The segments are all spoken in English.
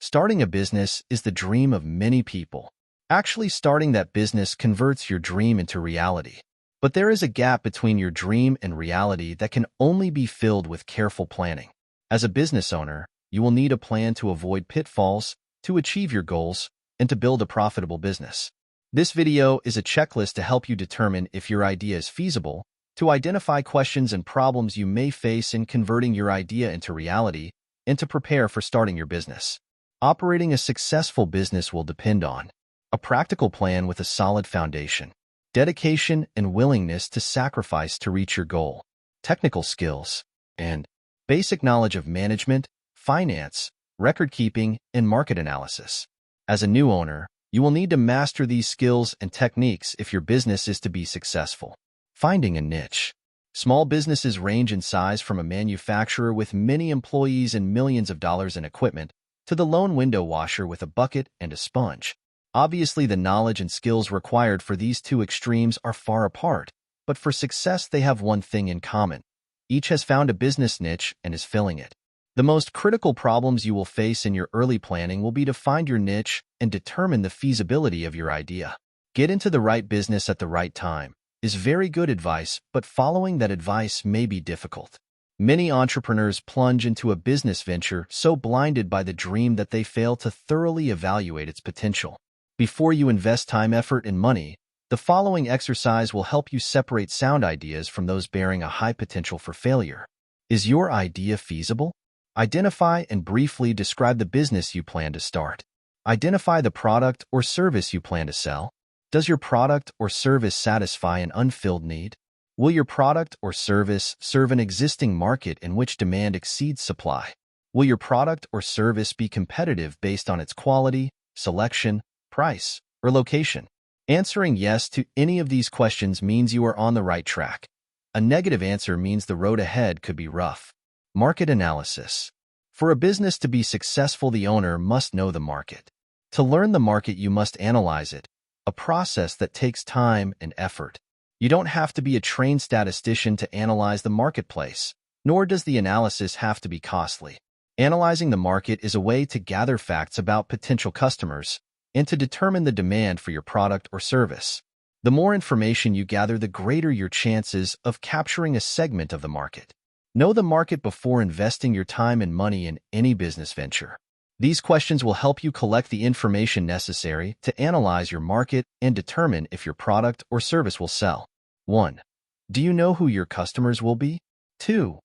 Starting a business is the dream of many people. Actually, starting that business converts your dream into reality. But there is a gap between your dream and reality that can only be filled with careful planning. As a business owner, you will need a plan to avoid pitfalls, to achieve your goals, and to build a profitable business. This video is a checklist to help you determine if your idea is feasible, to identify questions and problems you may face in converting your idea into reality, and to prepare for starting your business. Operating a successful business will depend on a practical plan with a solid foundation, dedication and willingness to sacrifice to reach your goal, technical skills, and basic knowledge of management, finance, record-keeping, and market analysis. As a new owner, you will need to master these skills and techniques if your business is to be successful. Finding a niche. Small businesses range in size from a manufacturer with many employees and millions of dollars in equipment to the lone window washer with a bucket and a sponge. Obviously, the knowledge and skills required for these two extremes are far apart, but for success they have one thing in common. Each has found a business niche and is filling it. The most critical problems you will face in your early planning will be to find your niche and determine the feasibility of your idea. Get into the right business at the right time is very good advice, but following that advice may be difficult. Many entrepreneurs plunge into a business venture so blinded by the dream that they fail to thoroughly evaluate its potential. Before you invest time, effort, and money, the following exercise will help you separate sound ideas from those bearing a high potential for failure. Is your idea feasible? Identify and briefly describe the business you plan to start. Identify the product or service you plan to sell. Does your product or service satisfy an unfilled need? Will your product or service serve an existing market in which demand exceeds supply? Will your product or service be competitive based on its quality, selection, price, or location? Answering yes to any of these questions means you are on the right track. A negative answer means the road ahead could be rough. Market analysis. For a business to be successful, the owner must know the market. To learn the market, you must analyze it, a process that takes time and effort. You don't have to be a trained statistician to analyze the marketplace, nor does the analysis have to be costly. Analyzing the market is a way to gather facts about potential customers and to determine the demand for your product or service. The more information you gather, the greater your chances of capturing a segment of the market. Know the market before investing your time and money in any business venture. These questions will help you collect the information necessary to analyze your market and determine if your product or service will sell. 1. Do you know who your customers will be? 2.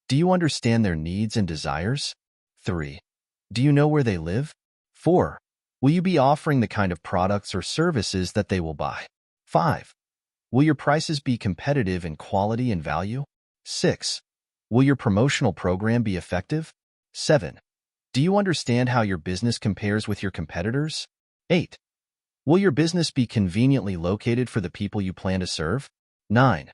Do you understand their needs and desires? 3. Do you know where they live? 4. Will you be offering the kind of products or services that they will buy? 5. Will your prices be competitive in quality and value? 6. Will your promotional program be effective? 7. Do you understand how your business compares with your competitors? 8. Will your business be conveniently located for the people you plan to serve? 9.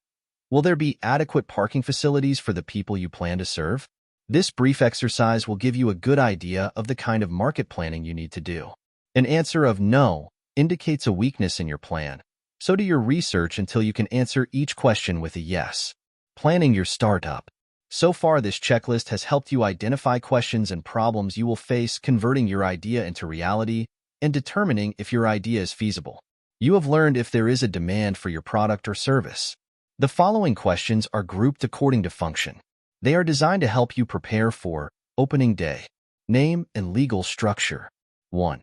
Will there be adequate parking facilities for the people you plan to serve? This brief exercise will give you a good idea of the kind of market planning you need to do. An answer of no indicates a weakness in your plan, so do your research until you can answer each question with a yes. Planning your startup. So far, this checklist has helped you identify questions and problems you will face converting your idea into reality and determining if your idea is feasible. You have learned if there is a demand for your product or service. The following questions are grouped according to function. They are designed to help you prepare for opening day. Name and legal structure. 1.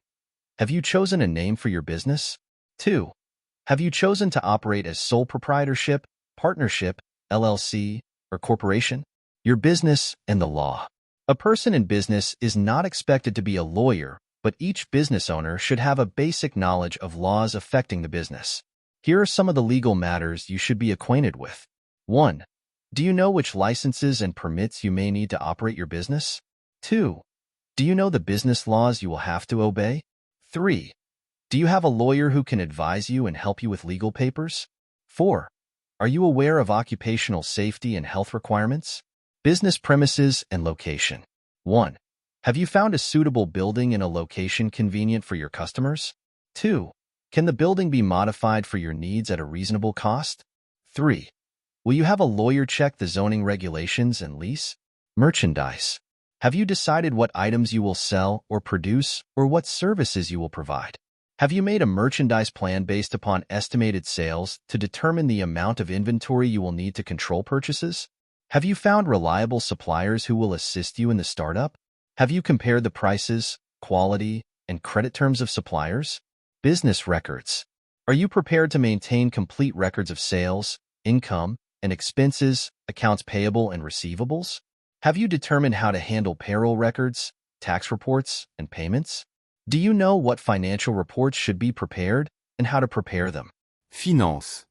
Have you chosen a name for your business? 2. Have you chosen to operate as sole proprietorship, partnership, LLC, or corporation? Your business and the law. A person in business is not expected to be a lawyer, but each business owner should have a basic knowledge of laws affecting the business. Here are some of the legal matters you should be acquainted with. 1. Do you know which licenses and permits you may need to operate your business? 2. Do you know the business laws you will have to obey? 3. Do you have a lawyer who can advise you and help you with legal papers? 4. Are you aware of occupational safety and health requirements? Business premises and location. 1. Have you found a suitable building in a location convenient for your customers? 2. Can the building be modified for your needs at a reasonable cost? 3. Will you have a lawyer check the zoning regulations and lease? Merchandise. Have you decided what items you will sell or produce, or what services you will provide? Have you made a merchandise plan based upon estimated sales to determine the amount of inventory you will need to control purchases? Have you found reliable suppliers who will assist you in the startup? Have you compared the prices, quality, and credit terms of suppliers? Business records. Are you prepared to maintain complete records of sales, income, and expenses, accounts payable and receivables? Have you determined how to handle payroll records, tax reports, and payments? Do you know what financial reports should be prepared and how to prepare them? Finance.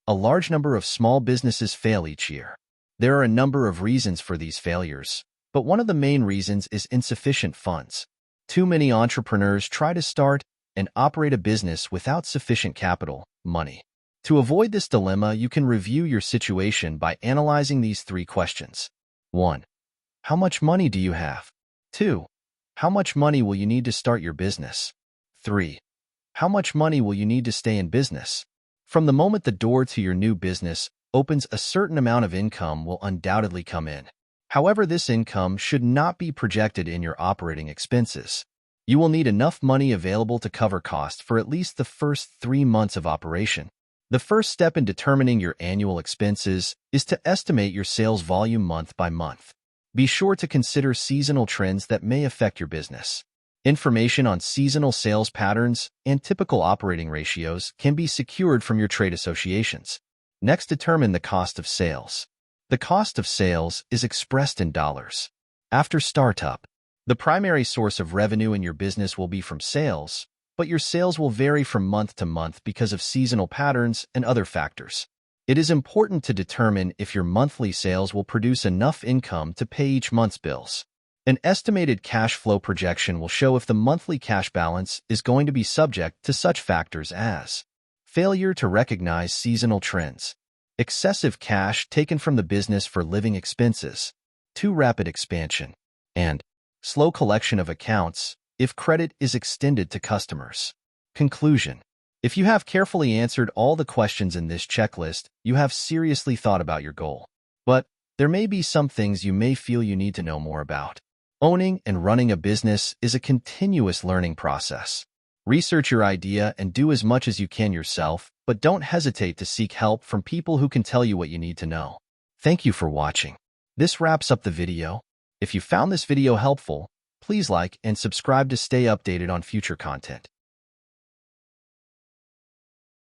A large number of small businesses fail each year. There are a number of reasons for these failures, but one of the main reasons is insufficient funds. Too many entrepreneurs try to start and operate a business without sufficient capital, money. To avoid this dilemma, you can review your situation by analyzing these three questions. 1. How much money do you have? 2. How much money will you need to start your business? 3. How much money will you need to stay in business? From the moment the door to your new business opens, a certain amount of income will undoubtedly come in. However, this income should not be projected in your operating expenses. You will need enough money available to cover costs for at least the first 3 months of operation. The first step in determining your annual expenses is to estimate your sales volume month by month. Be sure to consider seasonal trends that may affect your business. Information on seasonal sales patterns and typical operating ratios can be secured from your trade associations. Next, determine the cost of sales. The cost of sales is expressed in dollars. After startup, the primary source of revenue in your business will be from sales, but your sales will vary from month to month because of seasonal patterns and other factors. It is important to determine if your monthly sales will produce enough income to pay each month's bills. An estimated cash flow projection will show if the monthly cash balance is going to be subject to such factors as failure to recognize seasonal trends, excessive cash taken from the business for living expenses, too rapid expansion, and slow collection of accounts if credit is extended to customers. Conclusion. If you have carefully answered all the questions in this checklist, you have seriously thought about your goal. But there may be some things you may feel you need to know more about. Owning and running a business is a continuous learning process. Research your idea and do as much as you can yourself, but don't hesitate to seek help from people who can tell you what you need to know. Thank you for watching. This wraps up the video. If you found this video helpful, please like and subscribe to stay updated on future content.